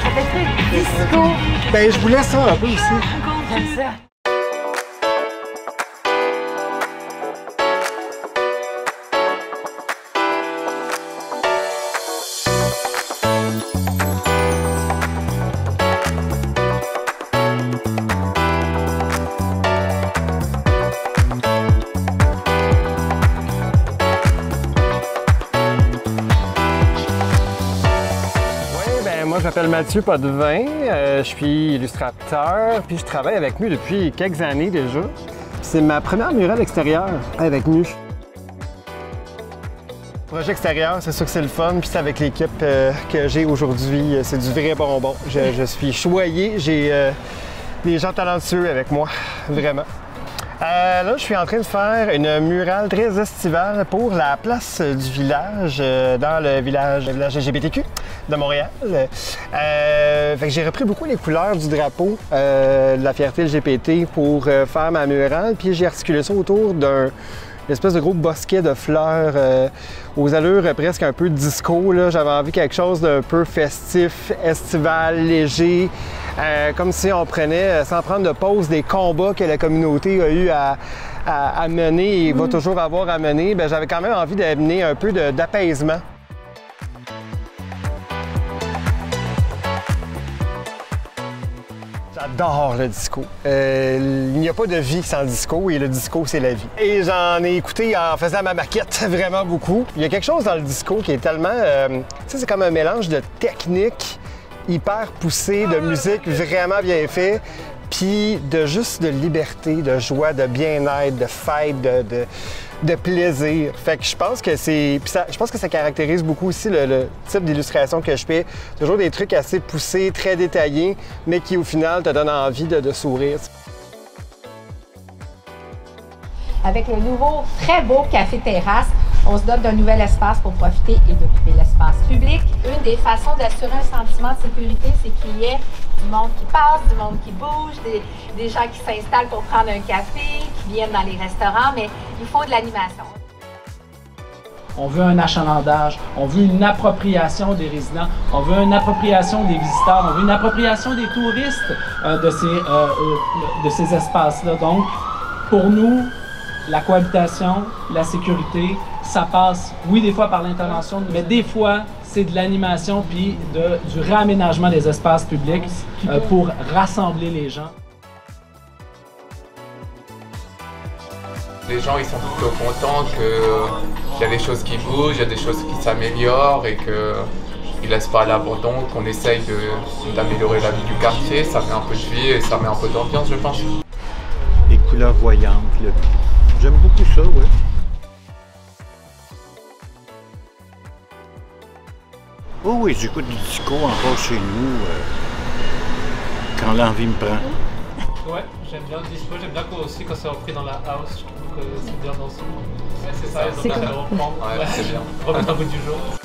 Ça fait très disco. Ben, je voulais ça un peu aussi. J'aime ça. Moi, je m'appelle Mathieu Potvin, je suis illustrateur, puis je travaille avec Mu depuis quelques années déjà. C'est ma première murale extérieure avec Mu. Projet extérieur, c'est sûr que c'est le fun, puis c'est avec l'équipe que j'ai aujourd'hui, c'est du vrai bonbon. Je suis choyé, j'ai des gens talentueux avec moi, vraiment. Là, je suis en train de faire une murale très estivale pour la place du village, dans le village LGBTQ de Montréal. Fait que j'ai repris beaucoup les couleurs du drapeau de la fierté LGBT pour faire ma murale, puis j'ai articulé ça autour d'un espèce de gros bosquet de fleurs aux allures presque un peu disco. J'avais envie de quelque chose d'un peu festif, estival, léger, comme si on prenait, sans prendre de pause, des combats que la communauté a eu à mener et va toujours avoir à mener. Bien, j'avais quand même envie d'amener un peu d'apaisement. J'adore le disco. Il n'y a pas de vie sans disco et le disco, c'est la vie. Et j'en ai écouté en faisant ma maquette vraiment beaucoup. Il y a quelque chose dans le disco qui est tellement... tu sais, c'est comme un mélange de technique hyper poussée, de musique vraiment bien fait, puis de juste de liberté, de joie, de bien-être, de fête, de plaisir. Fait que je pense que je pense que ça caractérise beaucoup aussi le type d'illustration que je fais. Toujours des trucs assez poussés, très détaillés, mais qui au final te donnent envie de sourire. Avec le nouveau très beau café-terrasse, on se dote d'un nouvel espace pour profiter et d'occuper l'espace public. Une des façons d'assurer un sentiment de sécurité, c'est qu'il y ait du monde qui passe, du monde qui bouge, des gens qui s'installent pour prendre un café, qui viennent dans les restaurants, mais il faut de l'animation. On veut un achalandage, on veut une appropriation des résidents, on veut une appropriation des visiteurs, on veut une appropriation des touristes de ces espaces-là. Donc, pour nous, la cohabitation, la sécurité, ça passe, oui, des fois par l'intervention, mais des fois, c'est de l'animation puis du réaménagement des espaces publics pour rassembler les gens. Les gens, ils sont plutôt contents qu'il y a des choses qui bougent, il y a des choses qui s'améliorent et qu'ils ne laissent pas à l'abandon, qu'on essaye d'améliorer la vie du quartier. Ça met un peu de vie et ça met un peu d'ambiance, je pense. Les couleurs voyantes, j'aime beaucoup ça, oui. Oh oui, j'écoute du disco encore chez nous, quand l'envie me prend. Ouais, j'aime bien le disco, j'aime bien aussi quand c'est repris dans la house, je trouve que c'est bien dansé. Ouais, c'est ça, c'est reprendre, ouais, c'est bien. Remettre un bout du jour.